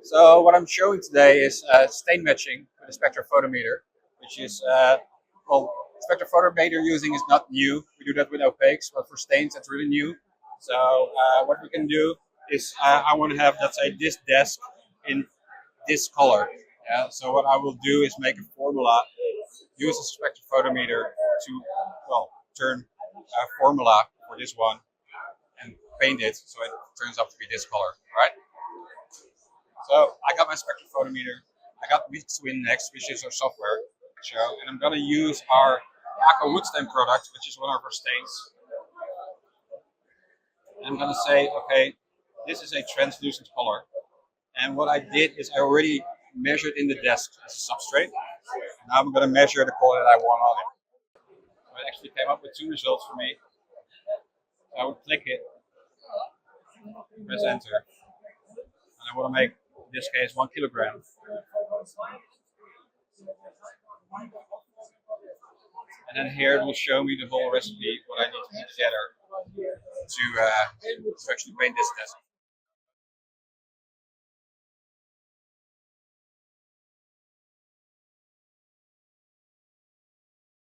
So what I'm showing today is stain matching with a spectrophotometer, which is well, spectrophotometer using is not new. We do that with opaques, but for stains that's really new. So what we can do is I want to have, let's say, this desk in this color. Yeah. So what I will do is make a formula, use a spectrophotometer to turn a formula for this one and paint it so it turns out to be this color, right? So I got my spectrophotometer. I got Win next, which is our software show, and I'm gonna use our Aqua Wood Stain product, which is one of our stains. And I'm gonna say, okay, this is a translucent color. And what I did is I already measured in the desk as a substrate. Now I'm gonna measure the color that I want on it. So it actually came up with two results for me. So I would click it, press enter, and I want to make, in this case, 1 kilogram. And then here it will show me the whole recipe, what I need to put together to actually paint this desk.